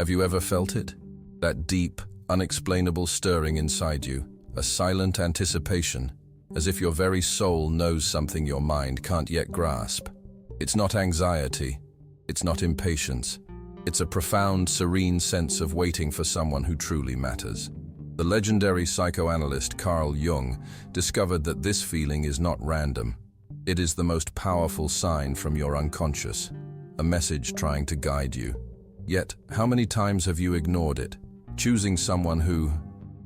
Have you ever felt it? That deep, unexplainable stirring inside you, a silent anticipation, as if your very soul knows something your mind can't yet grasp. It's not anxiety, it's not impatience. It's a profound, serene sense of waiting for someone who truly matters. The legendary psychoanalyst Carl Jung discovered that this feeling is not random. It is the most powerful sign from your unconscious, a message trying to guide you. Yet, how many times have you ignored it, choosing someone who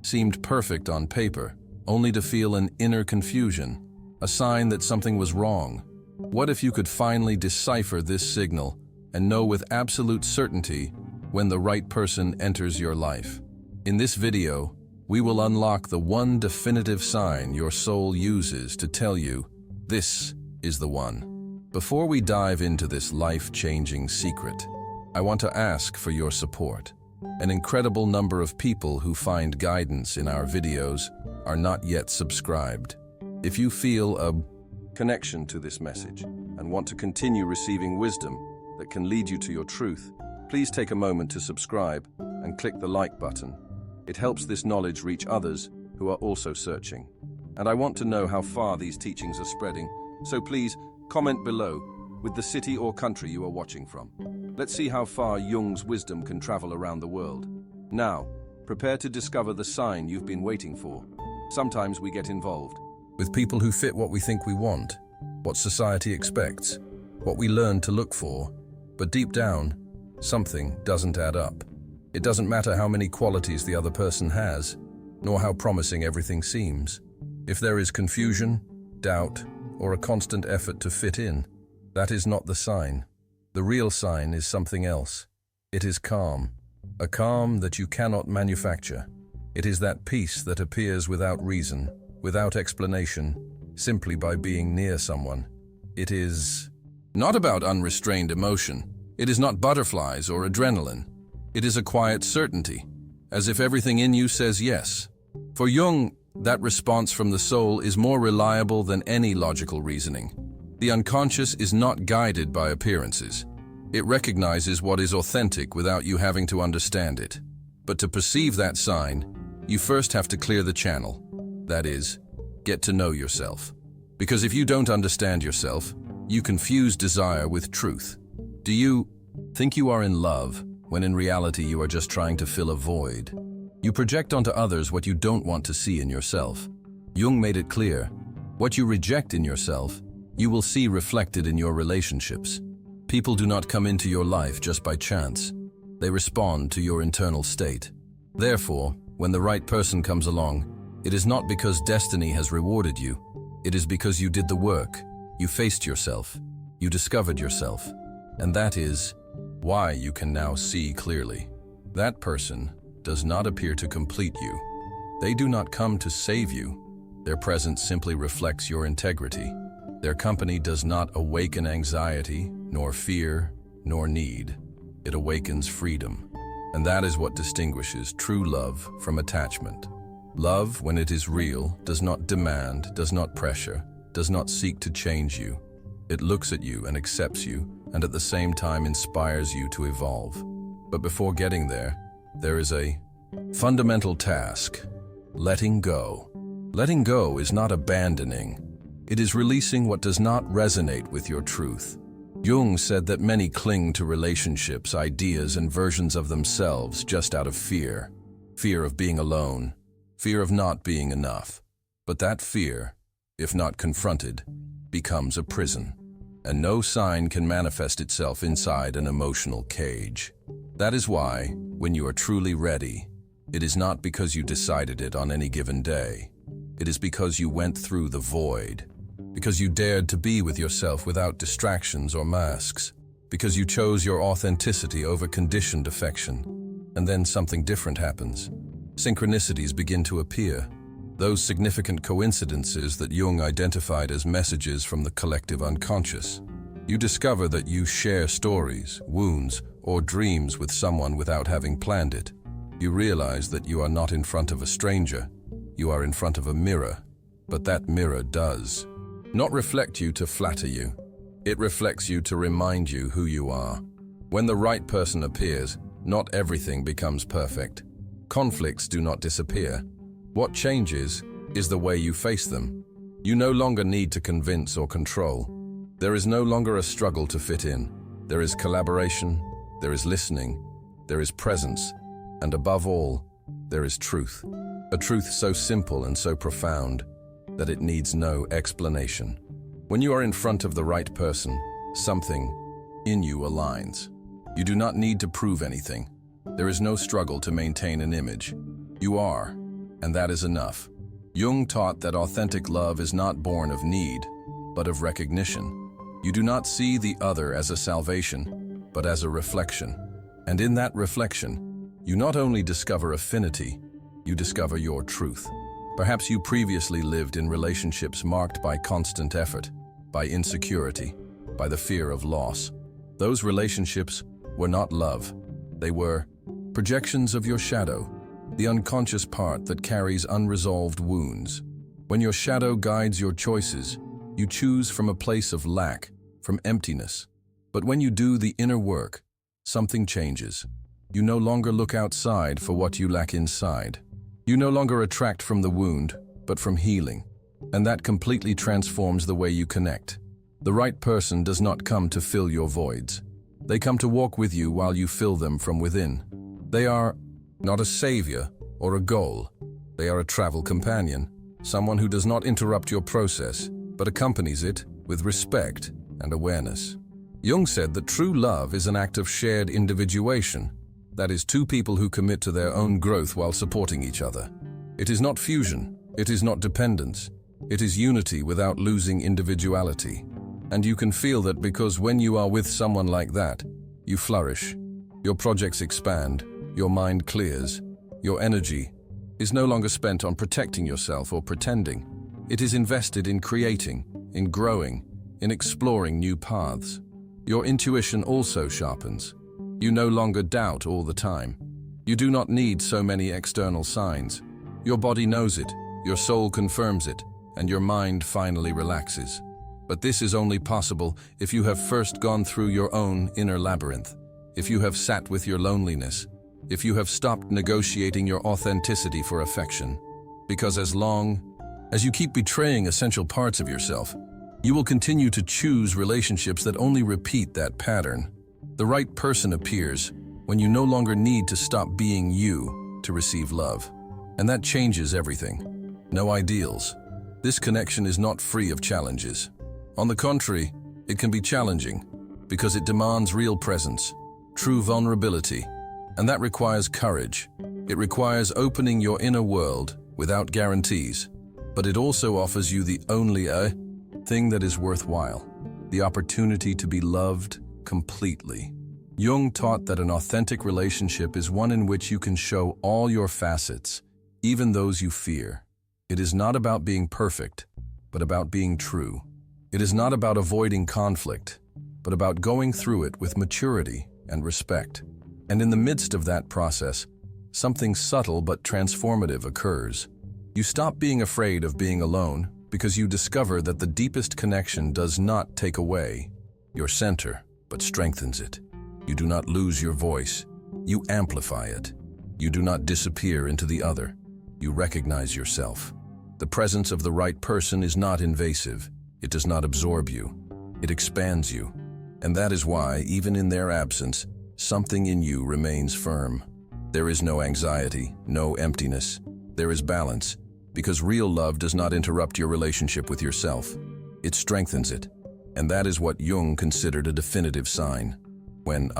seemed perfect on paper, only to feel an inner confusion, a sign that something was wrong? What if you could finally decipher this signal and know with absolute certainty when the right person enters your life? In this video, we will unlock the one definitive sign your soul uses to tell you, this is the one. Before we dive into this life-changing secret, I want to ask for your support. An incredible number of people who find guidance in our videos are not yet subscribed. If you feel a connection to this message and want to continue receiving wisdom that can lead you to your truth, please take a moment to subscribe and click the like button. It helps this knowledge reach others who are also searching. And I want to know how far these teachings are spreading, so please comment below with the city or country you are watching from. Let's see how far Jung's wisdom can travel around the world. Now, prepare to discover the sign you've been waiting for. Sometimes we get involved with people who fit what we think we want, what society expects, what we learn to look for, but deep down, something doesn't add up. It doesn't matter how many qualities the other person has, nor how promising everything seems. If there is confusion, doubt, or a constant effort to fit in, that is not the sign. The real sign is something else. It is calm, a calm that you cannot manufacture. It is that peace that appears without reason, without explanation, simply by being near someone. It is not about unrestrained emotion. It is not butterflies or adrenaline. It is a quiet certainty, as if everything in you says yes. For Jung, that response from the soul is more reliable than any logical reasoning. The unconscious is not guided by appearances. It recognizes what is authentic without you having to understand it. But to perceive that sign, you first have to clear the channel. That is, get to know yourself. Because if you don't understand yourself, you confuse desire with truth. Do you think you are in love, when in reality you are just trying to fill a void? You project onto others what you don't want to see in yourself. Jung made it clear, what you reject in yourself, you will see reflected in your relationships. People do not come into your life just by chance. They respond to your internal state. Therefore, when the right person comes along, it is not because destiny has rewarded you. It is because you did the work, you faced yourself, you discovered yourself. And that is why you can now see clearly. That person does not appear to complete you. They do not come to save you. Their presence simply reflects your integrity. Their company does not awaken anxiety, nor fear, nor need. It awakens freedom. And that is what distinguishes true love from attachment. Love, when it is real, does not demand, does not pressure, does not seek to change you. It looks at you and accepts you, and at the same time inspires you to evolve. But before getting there is a fundamental task: letting go. Letting go is not abandoning. It is releasing what does not resonate with your truth. Jung said that many cling to relationships, ideas, and versions of themselves just out of fear. Fear of being alone, fear of not being enough. But that fear, if not confronted, becomes a prison. And no sign can manifest itself inside an emotional cage. That is why, when you are truly ready, it is not because you decided it on any given day. It is because you went through the void. Because you dared to be with yourself without distractions or masks. Because you chose your authenticity over conditioned affection. And then something different happens. Synchronicities begin to appear. Those significant coincidences that Jung identified as messages from the collective unconscious. You discover that you share stories, wounds, or dreams with someone without having planned it. You realize that you are not in front of a stranger. You are in front of a mirror. But that mirror does not reflect you to flatter you. It reflects you to remind you who you are. When the right person appears, Not everything becomes perfect. Conflicts do not disappear. What changes is the way you face them. You no longer need to convince or control. There is no longer a struggle to fit in. There is collaboration, there is listening, there is presence, and above all, there is truth. A truth so simple and so profound that it needs no explanation. When you are in front of the right person, something in you aligns. You do not need to prove anything. There is no struggle to maintain an image. You are, and that is enough. Jung taught that authentic love is not born of need, but of recognition. You do not see the other as a salvation, but as a reflection. And in that reflection, you not only discover affinity, you discover your truth. Perhaps you previously lived in relationships marked by constant effort, by insecurity, by the fear of loss. Those relationships were not love. They were projections of your shadow, the unconscious part that carries unresolved wounds. When your shadow guides your choices, you choose from a place of lack, from emptiness. But when you do the inner work, something changes. You no longer look outside for what you lack inside. You no longer attract from the wound, but from healing. And that completely transforms the way you connect. The right person does not come to fill your voids. They come to walk with you while you fill them from within. They are not a savior or a goal. They are a travel companion, someone who does not interrupt your process, but accompanies it with respect and awareness. Jung said that true love is an act of shared individuation. That is, two people who commit to their own growth while supporting each other. It is not fusion, it is not dependence. It is unity without losing individuality. And you can feel that because when you are with someone like that, you flourish. Your projects expand, your mind clears, your energy is no longer spent on protecting yourself or pretending. It is invested in creating, in growing, in exploring new paths. Your intuition also sharpens. You no longer doubt all the time. You do not need so many external signs. Your body knows it, your soul confirms it, and your mind finally relaxes. But this is only possible if you have first gone through your own inner labyrinth, if you have sat with your loneliness, if you have stopped negotiating your authenticity for affection. Because as long as you keep betraying essential parts of yourself, you will continue to choose relationships that only repeat that pattern. The right person appears when you no longer need to stop being you to receive love. And that changes everything. No ideals. This connection is not free of challenges. On the contrary, it can be challenging because it demands real presence, true vulnerability, and that requires courage. It requires opening your inner world without guarantees, but it also offers you the only thing that is worthwhile, the opportunity to be loved completely. Jung taught that an authentic relationship is one in which you can show all your facets, even those you fear. It is not about being perfect, but about being true. It is not about avoiding conflict, but about going through it with maturity and respect. And in the midst of that process, something subtle but transformative occurs. You stop being afraid of being alone because you discover that the deepest connection does not take away your center, but strengthens it. You do not lose your voice, you amplify it. You do not disappear into the other, you recognize yourself. The presence of the right person is not invasive. It does not absorb you, it expands you. And that is why, even in their absence, something in you remains firm. There is no anxiety, no emptiness. There is balance, because real love does not interrupt your relationship with yourself. It strengthens it. And that is what Jung considered a definitive sign. When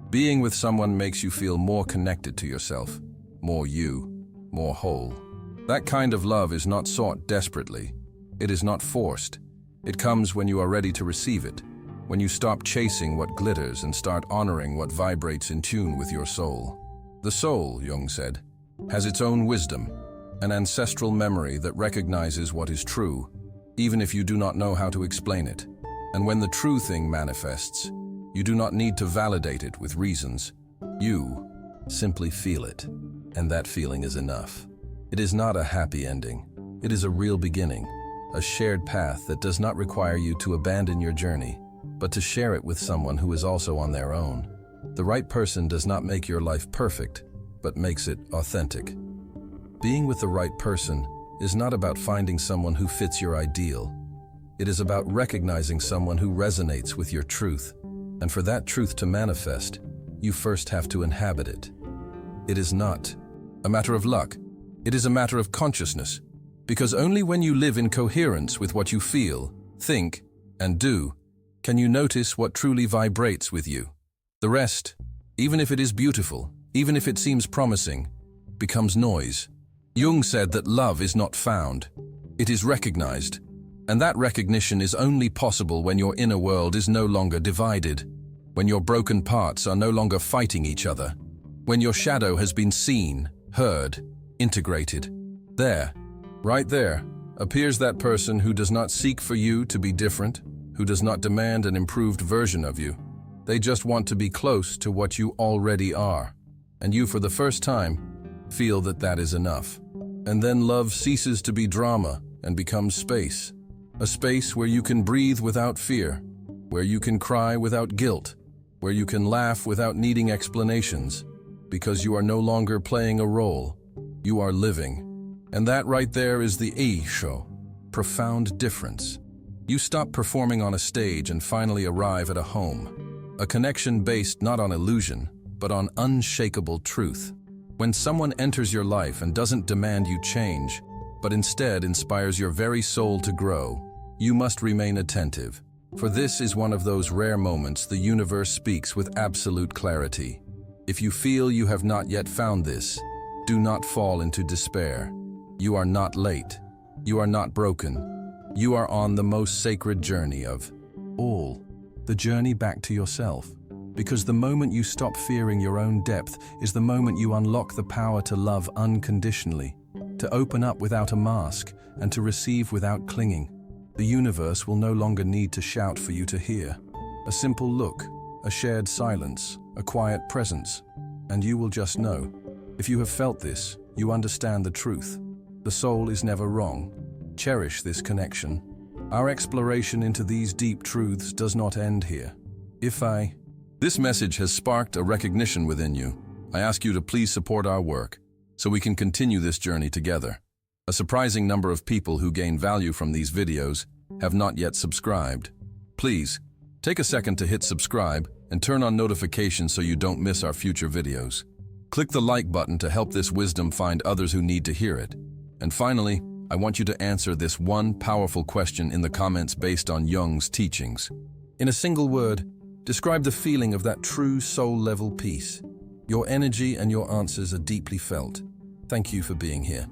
being with someone makes you feel more connected to yourself, more you, more whole. That kind of love is not sought desperately. It is not forced. It comes when you are ready to receive it, when you stop chasing what glitters and start honoring what vibrates in tune with your soul. The soul, Jung said, has its own wisdom, an ancestral memory that recognizes what is true, even if you do not know how to explain it. And when the true thing manifests, you do not need to validate it with reasons. You simply feel it, and that feeling is enough. It is not a happy ending. It is a real beginning. A shared path that does not require you to abandon your journey, but to share it with someone who is also on their own. The right person does not make your life perfect, but makes it authentic. Being with the right person is not about finding someone who fits your ideal. It is about recognizing someone who resonates with your truth. And for that truth to manifest, you first have to inhabit it. It is not a matter of luck. It is a matter of consciousness. Because only when you live in coherence with what you feel, think, and do, can you notice what truly vibrates with you. The rest, even if it is beautiful, even if it seems promising, becomes noise. Jung said that love is not found, it is recognized. And that recognition is only possible when your inner world is no longer divided, when your broken parts are no longer fighting each other, when your shadow has been seen, heard, integrated. There, right there, appears that person who does not seek for you to be different, who does not demand an improved version of you. They just want to be close to what you already are. And you, for the first time, feel that that is enough. And then love ceases to be drama and becomes space. A space where you can breathe without fear, where you can cry without guilt, where you can laugh without needing explanations, because you are no longer playing a role, you are living. And that right there is the show, profound difference. You stop performing on a stage and finally arrive at a home, a connection based not on illusion, but on unshakable truth. When someone enters your life and doesn't demand you change, but instead inspires your very soul to grow, you must remain attentive, for this is one of those rare moments the universe speaks with absolute clarity. If you feel you have not yet found this, do not fall into despair. You are not late. You are not broken. You are on the most sacred journey of all, the journey back to yourself. Because the moment you stop fearing your own depth is the moment you unlock the power to love unconditionally, to open up without a mask, and to receive without clinging. The universe will no longer need to shout for you to hear. A simple look, a shared silence, a quiet presence, and you will just know. If you have felt this, you understand the truth. The soul is never wrong. Cherish this connection. Our exploration into these deep truths does not end here. This message has sparked a recognition within you. I ask you to please support our work, so we can continue this journey together. A surprising number of people who gain value from these videos have not yet subscribed. Please, take a second to hit subscribe and turn on notifications so you don't miss our future videos. Click the like button to help this wisdom find others who need to hear it. And finally, I want you to answer this one powerful question in the comments based on Jung's teachings. In a single word, describe the feeling of that true soul-level peace. Your energy and your answers are deeply felt. Thank you for being here.